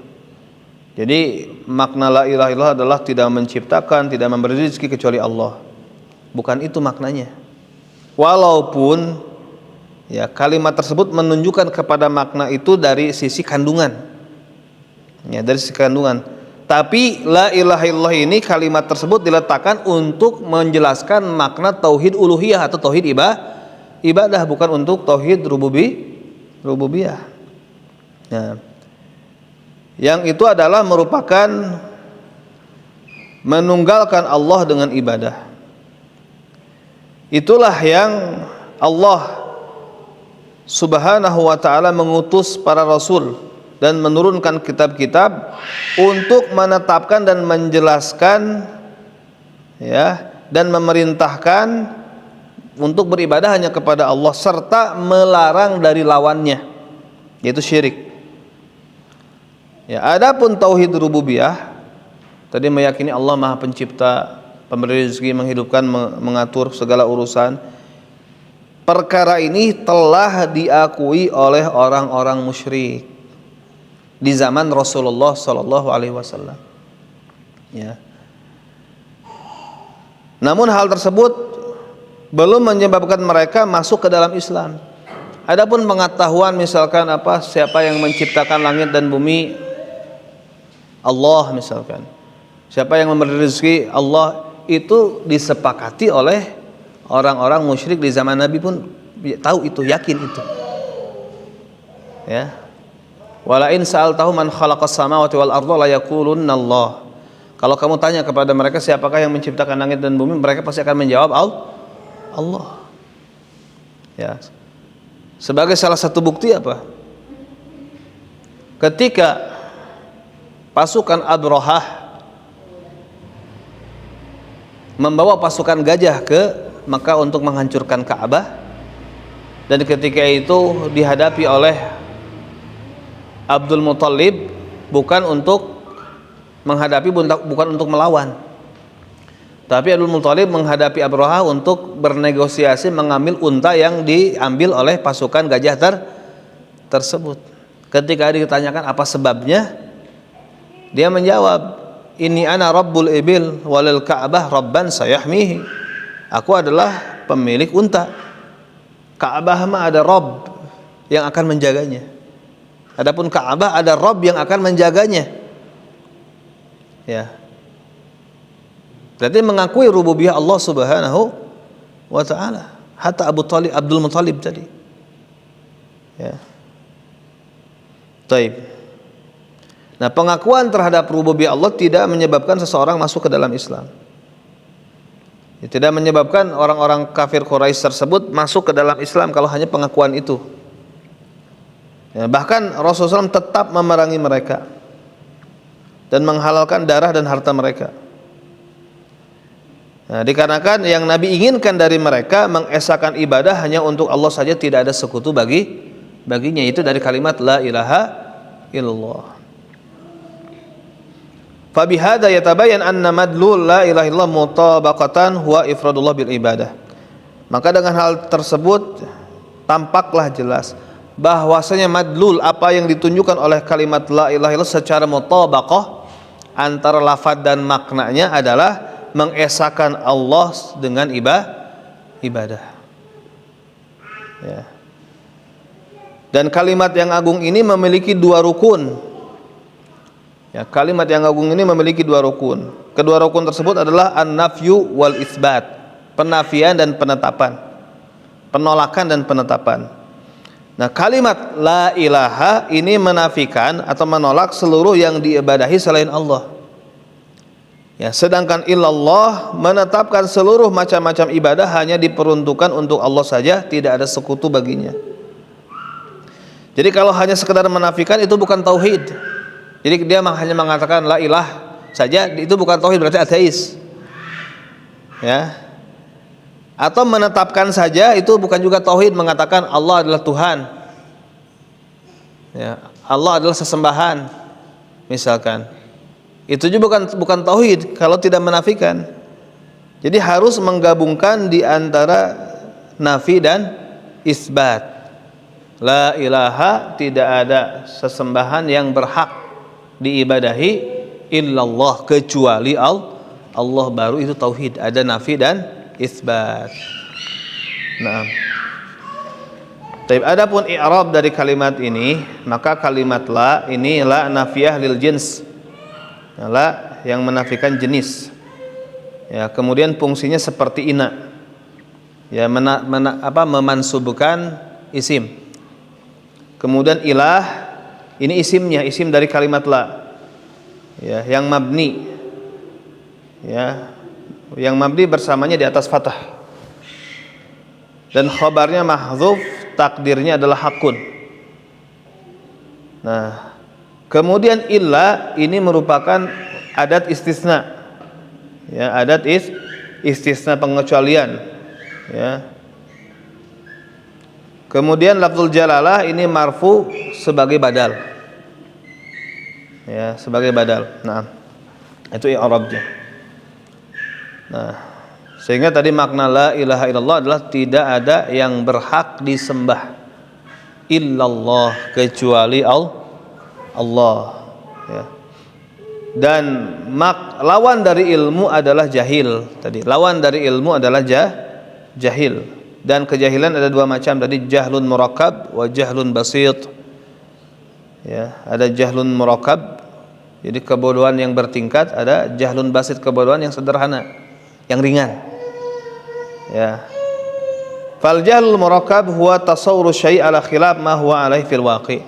A: Jadi makna la ilaha illallah adalah tidak menciptakan, tidak memberi rezeki kecuali Allah. Bukan itu maknanya. Walaupun ya, kalimat tersebut menunjukkan kepada makna itu dari sisi kandungan. Ya, dari sisi kandungan. Tapi la ilaha illallah ini kalimat tersebut diletakkan untuk menjelaskan makna tauhid uluhiyah atau tauhid ibadah, bukan untuk tauhid rububiyah. Nah, yang itu adalah merupakan menunggalkan Allah dengan ibadah. Itulah yang Allah Subhanahu wa ta'ala mengutus para rasul dan menurunkan kitab-kitab untuk menetapkan dan menjelaskan, ya, dan memerintahkan untuk beribadah hanya kepada Allah serta melarang dari lawannya, yaitu syirik. Ya, adapun tauhid rububiyah tadi meyakini Allah Maha Pencipta, pemberi rezeki, menghidupkan, mengatur segala urusan. Perkara ini telah diakui oleh orang-orang musyrik di zaman Rasulullah sallallahu alaihi wasallam. Ya. Namun hal tersebut belum menyebabkan mereka masuk ke dalam Islam. Adapun pengetahuan misalkan siapa yang menciptakan langit dan bumi, Allah misalkan. Siapa yang memberi rezeki, Allah, itu disepakati oleh orang-orang musyrik di zaman Nabi pun tahu itu, yakin itu. Ya. Wala in sa'altahu man khalaqas samawati wal arda la yaqulunna Allah. Kalau kamu tanya kepada mereka siapakah yang menciptakan langit dan bumi, mereka pasti akan menjawab Allah. Ya. Sebagai salah satu bukti apa? Ketika pasukan Abrahah membawa pasukan gajah ke Makkah untuk menghancurkan Ka'bah, dan ketika itu dihadapi oleh Abdul Muthalib, bukan untuk menghadapi, bukan untuk melawan, tapi Abdul Muthalib menghadapi Abrahah untuk bernegosiasi mengambil unta yang diambil oleh pasukan gajah tersebut. Ketika ditanyakan apa sebabnya, dia menjawab, "Inni ana rabbul ibil walil Ka'bah rabban sayahmihi." Aku adalah pemilik unta. Ka'bah mah ada Rabb yang akan menjaganya. Adapun Ka'bah ada Rabb yang akan menjaganya. Ya. Berarti mengakui rububiyah Allah Subhanahu wa taala. Hatta Abdul Muthalib tadi. Ya. Taib. Nah, pengakuan terhadap rububiyah Allah tidak menyebabkan seseorang masuk ke dalam Islam. Tidak menyebabkan orang-orang kafir Quraisy tersebut masuk ke dalam Islam kalau hanya pengakuan itu. Ya, bahkan Rasulullah SAW tetap memerangi mereka dan menghalalkan darah dan harta mereka. Nah, dikarenakan yang Nabi inginkan dari mereka mengesahkan ibadah hanya untuk Allah saja, tidak ada sekutu baginya. Itu dari kalimat la ilaha illallah. Fabihada yatabayan anna madlul la ilaha illallah mutabaqatan huwa ifradullah bil ibadah. Maka dengan hal tersebut tampaklah jelas bahwasanya madlul, apa yang ditunjukkan oleh kalimat la ilaha illallah secara mutabaqah antara lafaz dan maknanya adalah mengesahkan Allah dengan ibadah. Ya. Dan kalimat yang agung ini memiliki dua rukun. Ya, kalimat yang agung ini memiliki dua rukun. Kedua rukun tersebut adalah an-nafyu wal isbat, penafian dan penetapan, penolakan dan penetapan. Nah, kalimat la ilaha ini menafikan atau menolak seluruh yang diibadahi selain Allah. Ya, sedangkan illallah menetapkan seluruh macam-macam ibadah hanya diperuntukkan untuk Allah saja, tidak ada sekutu baginya. Jadi kalau hanya sekedar menafikan itu bukan tauhid. Jadi dia hanya mengatakan la ilah saja, itu bukan tauhid, berarti ateis. Ya. Atau menetapkan saja itu bukan juga tauhid, mengatakan Allah adalah Tuhan. Ya, Allah adalah sesembahan. Misalkan. Itu juga bukan tauhid kalau tidak menafikan. Jadi harus menggabungkan di antara nafi dan isbat. La ilaha, tidak ada sesembahan yang berhak diibadahi illallah, kecuali Allah, baru itu tauhid, ada nafi dan isbat. Nah, adapun i'rab dari kalimat ini, maka kalimat la ini la nafiyah lil jins. La yang menafikan jenis. Ya, kemudian fungsinya seperti ina. Ya, memansubkan isim. Kemudian ilah ini isimnya, isim dari kalimat la. Ya, yang mabni. Ya, yang mabni bersamanya di atas fathah. Dan khabarnya mahdzuf, takdirnya adalah hakun. Nah, kemudian illa ini merupakan adat istisna. Ya, adat istisna, pengecualian. Ya. Kemudian lafzul jalalah ini marfu sebagai badal. Ya, sebagai badal. Nah, itu i'rabnya. Nah, sehingga tadi makna la ilaha illallah adalah tidak ada yang berhak disembah illallah, kecuali Allah. Ya. Dan lawan dari ilmu adalah jahil. Tadi lawan dari ilmu adalah jahil. Dan kejahilan ada dua macam tadi, jahlun murakkab wa jahlun basit. Ya, ada jahlun murakkab, jadi kebodohan yang bertingkat, ada jahlun basit, kebodohan yang sederhana, yang ringan. Ya. Fal jahlul murakkab huwa tasawwuru syai' ala khilaf ma huwa alaihi fil waqi'.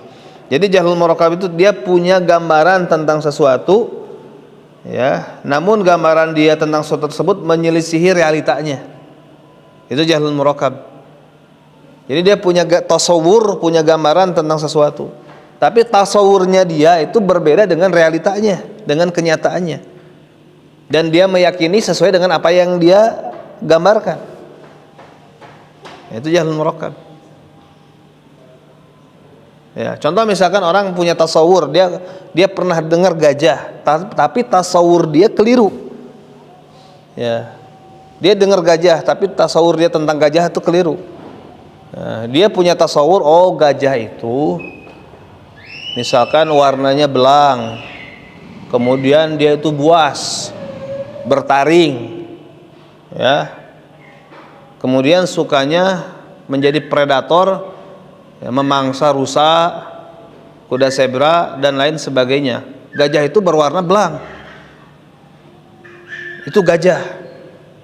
A: Jadi jahlul murakkab itu dia punya gambaran tentang sesuatu, ya, namun gambaran dia tentang sesuatu tersebut menyelisihi realitanya. Itu jahlul murakkab. Jadi dia punya tasawur, punya gambaran tentang sesuatu, tapi tasawurnya dia itu berbeda dengan realitanya, dengan kenyataannya. Dan dia meyakini sesuai dengan apa yang dia gambarkan. Itu jahlul murakkab. Ya, contoh misalkan orang punya tasawur, dia pernah dengar gajah, tapi tasawur dia keliru. Ya. Dia dengar gajah, tapi tasawur dia tentang gajah itu keliru. Nah, dia punya tasawur, oh gajah itu misalkan warnanya belang, kemudian dia itu buas, bertaring, ya. Kemudian sukanya menjadi predator, ya, memangsa rusa, kuda zebra dan lain sebagainya. Gajah itu berwarna belang. Itu gajah.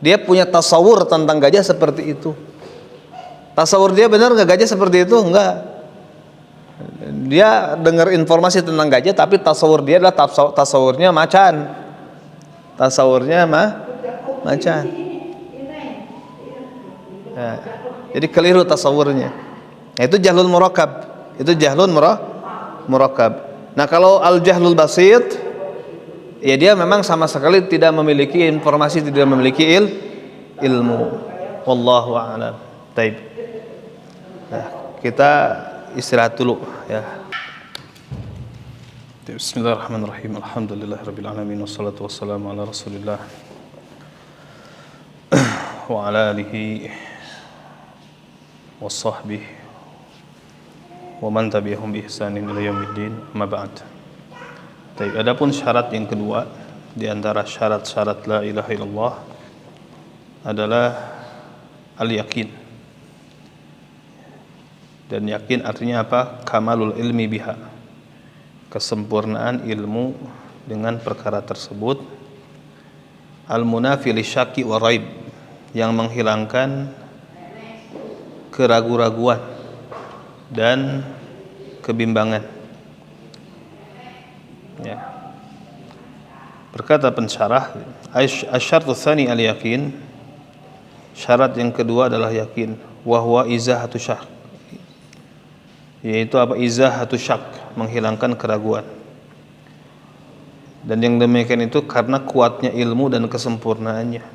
A: Dia punya tasawur tentang gajah seperti itu. Tasawur dia benar nggak gajah seperti itu? Enggak. Dia dengar informasi tentang gajah, tapi tasawur dia adalah tasawurnya macan. Tasawurnya macan. Ya, jadi keliru tasawurnya. Nah, itu jahlul murakkab. Itu jahlun murakkab. Nah, kalau al jahlul basit, ya dia memang sama sekali tidak memiliki informasi, tidak memiliki ilmu. Wallahu a'lam. Taib. Nah, kita istirahat dulu ya. Bismillahirrahmanirrahim. Alhamdulillahirabbil alamin wassalatu wassalamu ala Rasulillah wa ala alihi washabbihi wa man tabi'ahum bi ihsanin ila yaumiddin. Amma ba'd. Baik, adapun syarat yang kedua di antara syarat-syarat la ilaha illallah adalah al-yaqin. Dan yakin artinya apa? Kamalul ilmi biha. Kesempurnaan ilmu dengan perkara tersebut, al-munafi lisyaki wa raib, yang menghilangkan keraguan-raguan dan kebimbangan. Ya. Berkata pensyarah, asy-syartu tsani al-yaqin, syarat yang kedua adalah yakin, wa huwa izahatu syak, yaitu apa? Izahatu syak, menghilangkan keraguan. Dan yang demikian itu karena kuatnya ilmu dan kesempurnaannya.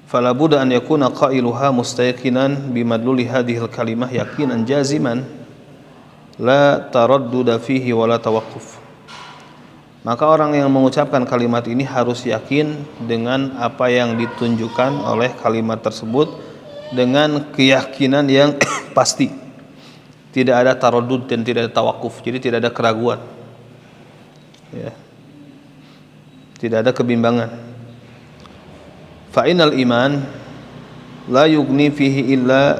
A: Fala budda an yakuna qailuha mustaqinan bimadluli hadhil kalimah yaqinan jaziman la taradduda fihi wa la tawaqquf. Maka orang yang mengucapkan kalimat ini harus yakin dengan apa yang ditunjukkan oleh kalimat tersebut dengan keyakinan yang pasti. Tidak ada taraddud dan tidak ada tawakuf, jadi tidak ada keraguan. Ya. Tidak ada kebimbangan. Fa innal iman la yughni fihi illa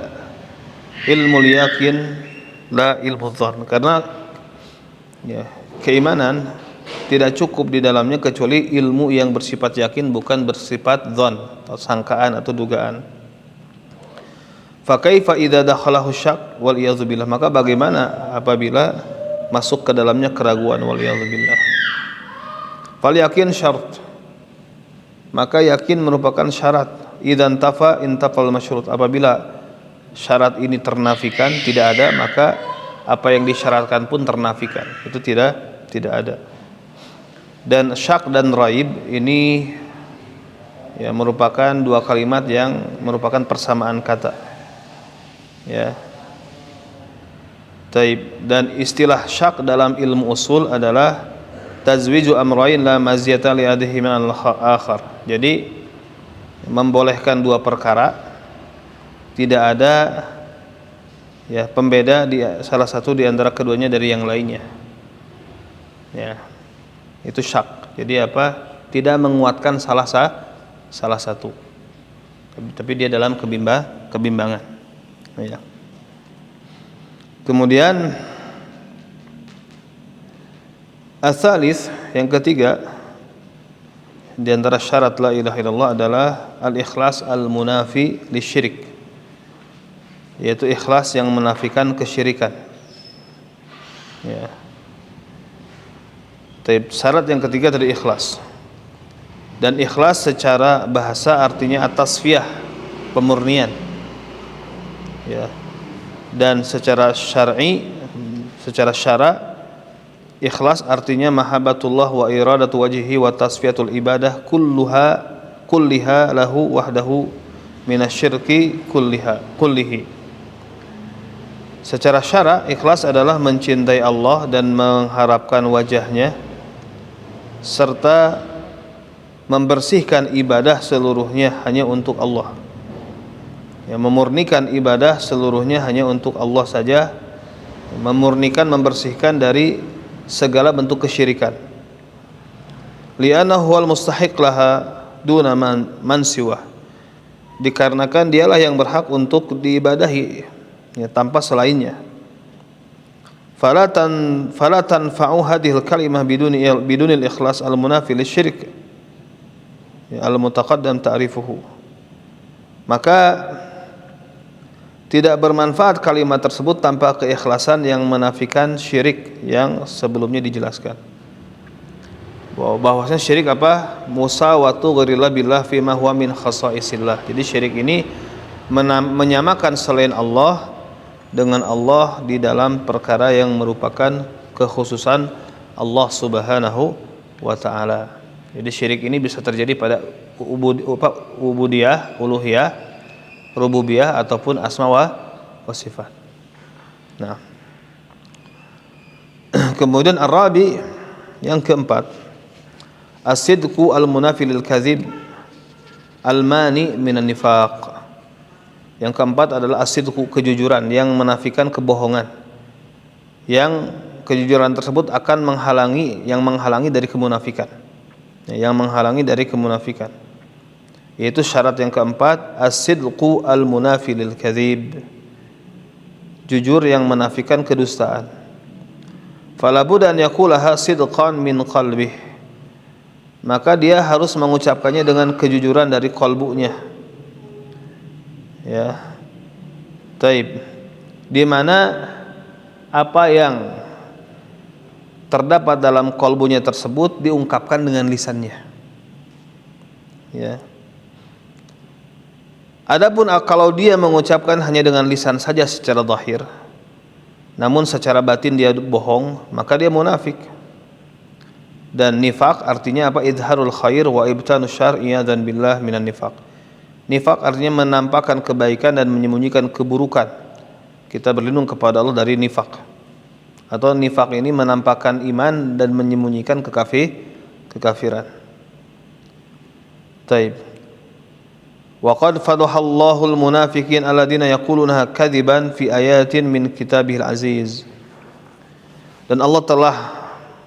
A: ilmul yakin la ilmu dzann. Karena ya, keimanan tidak cukup di dalamnya kecuali ilmu yang bersifat yakin, bukan bersifat dzan atau sangkaan atau dugaan. Fa kaifa idza dakhalahu syak wal iyadzu billah, maka bagaimana apabila masuk ke dalamnya keraguan, wal iyadzu billah. Fal yakin syarat, maka yakin merupakan syarat. Idzan tafa intafal masyrut, apabila syarat ini ternafikan, tidak ada, maka apa yang disyaratkan pun ternafikan, itu tidak ada. Dan syak dan raib ini ya merupakan dua kalimat yang merupakan persamaan kata. Ya. Taib. Dan istilah syak dalam ilmu usul adalah tazwiju amrayn la maziyata li adhihima al-akhar. Jadi membolehkan dua perkara, tidak ada ya pembeda di salah satu di antara keduanya dari yang lainnya. Ya. Itu syak. Jadi apa? Tidak menguatkan salah satu. Tapi dia dalam kebimbangan. Ya. Kemudian as-salis, yang ketiga di antara syarat la ilaha illallah adalah al-ikhlas al-munafi lisyirik, yaitu ikhlas yang menafikan kesyirikan. Ya. Syarat yang ketiga tadi ikhlas. Dan ikhlas secara bahasa artinya at-tasfiyah, pemurnian. Ya. Dan secara syar'i, secara syara, ikhlas artinya mahabbatullah wa iradatu wajhihi wa tasfiyatul ibadah kulliha lahu wahdahu minasyirki kullihi. Secara syara, ikhlas adalah mencintai Allah dan mengharapkan wajahnya, serta membersihkan ibadah seluruhnya hanya untuk Allah. Ya, memurnikan ibadah seluruhnya hanya untuk Allah saja, memurnikan, membersihkan dari segala bentuk kesyirikan. Li'annahu huwal mustahiq laha duna man siwah. Dikarenakan dialah yang berhak untuk diibadahi, ya, tanpa selainnya. Fala tanfa'u hadhil kalimah bidunil ikhlas al-munafi lisyirik, ya, al-mutaqaddam ta'rifuhu. Maka tidak bermanfaat kalimat tersebut tanpa keikhlasan yang menafikan syirik yang sebelumnya dijelaskan. Bahwasanya syirik apa? Musawatu ghairillah billah fima huwa min khasaisillah. Jadi syirik ini menyamakan selain Allah dengan Allah di dalam perkara yang merupakan kekhususan Allah Subhanahu wa taala. Jadi syirik ini bisa terjadi pada ubudiyah, uluhiyah, rububiyah ataupun asma wa sifat. Nah. Kemudian ar-rabi, yang keempat, as-sidqu al-munafi lil kadzib al-mani minan nifaq. Yang keempat adalah as-sidqu, kejujuran yang menafikan kebohongan. Yang kejujuran tersebut akan menghalangi dari kemunafikan. Yang menghalangi dari kemunafikan. Yaitu syarat yang keempat, as-sidqu al-munafi lil kadzib, jujur yang menafikan kedustaan. fala budda an yaqulaha sidqan min qalbih, maka dia harus mengucapkannya dengan kejujuran dari kalbunya. Ya. Taib. Di mana apa yang terdapat dalam kalbunya tersebut diungkapkan dengan lisannya. Ya. Adapun kalau dia mengucapkan hanya dengan lisan saja secara zahir, namun secara batin dia bohong, maka dia munafik. Dan nifaq artinya apa? Idharul khair wa ibtanus syarr, iyadzan billah minan nifaq. Nifaq artinya menampakkan kebaikan dan menyembunyikan keburukan. Kita berlindung kepada Allah dari nifaq. Atau nifaq ini menampakkan iman dan menyembunyikan kekafiran. Taib. Wa qad fadahallahu al-munafiqin alladziina yaqulunaha kadziban fi ayatin min kitabihil aziz. Dan Allah telah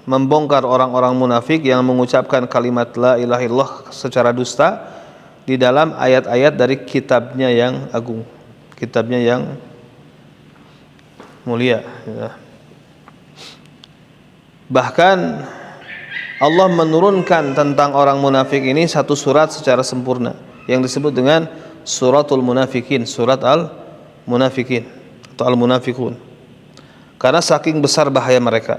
A: membongkar orang-orang munafik yang mengucapkan kalimat la ilaha illallah secara dusta di dalam ayat-ayat dari kitabnya yang agung, kitabnya yang mulia. Bahkan Allah menurunkan tentang orang munafik ini satu surat secara sempurna yang disebut dengan suratul munafikin, surat al-munafikin atau al-munafikun, karena saking besar bahaya mereka.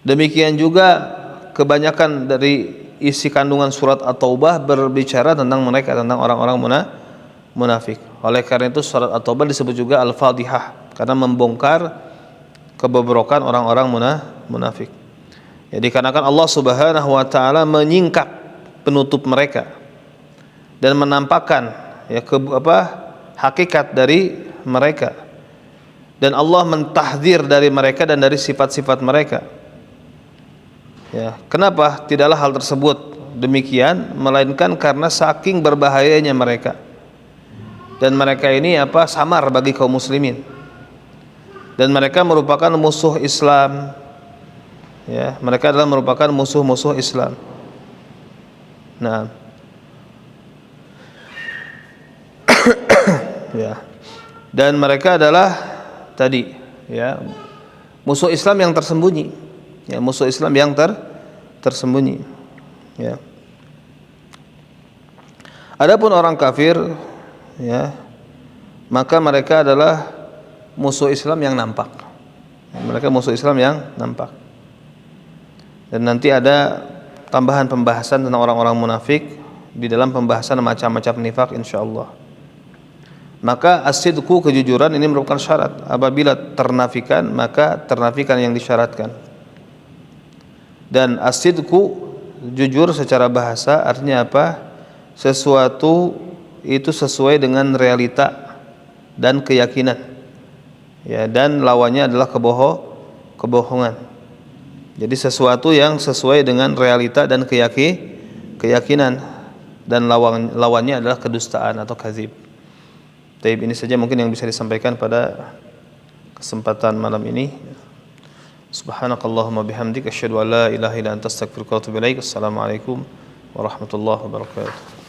A: Demikian juga kebanyakan dari isi kandungan surat At-Taubah berbicara tentang mereka, tentang orang-orang munafik. Oleh karena itu surat At-Taubah disebut juga Al-Fadhihah, karena membongkar kebobrokan orang-orang munafik. Ya, dikarenakan Allah Subhanahu wa taala menyingkap penutup mereka dan menampakkan ya hakikat dari mereka, dan Allah mentahdzir dari mereka dan dari sifat-sifat mereka. Ya, kenapa tidaklah hal tersebut demikian, melainkan karena saking berbahayanya mereka. Dan mereka ini samar bagi kaum muslimin. Dan mereka merupakan musuh Islam. Ya, mereka adalah merupakan musuh-musuh Islam. Nah, ya. Dan mereka adalah tadi ya musuh Islam yang tersembunyi. Ya, musuh Islam yang tersembunyi. Ya. Adapun orang kafir, ya, maka mereka adalah musuh Islam yang nampak. Mereka musuh Islam yang nampak. Dan nanti ada tambahan pembahasan tentang orang-orang munafik di dalam pembahasan macam-macam nifak insyaallah. Maka as-sidqu, kejujuran ini merupakan syarat. Apabila ternafikan, maka ternafikan yang disyaratkan. Dan as-sidqu, jujur secara bahasa artinya apa? Sesuatu itu sesuai dengan realita dan keyakinan. Ya, dan lawannya adalah kebohongan. Jadi sesuatu yang sesuai dengan realita dan keyakinan, dan lawannya adalah kedustaan atau kadzib. Baik, ini saja mungkin yang bisa disampaikan pada kesempatan malam ini. Subhanakallahumma bihamdika asyhadu an la ilaha illa anta astaghfiruka wa atubu ilaik. Assalamualaikum warahmatullahi wabarakatuh.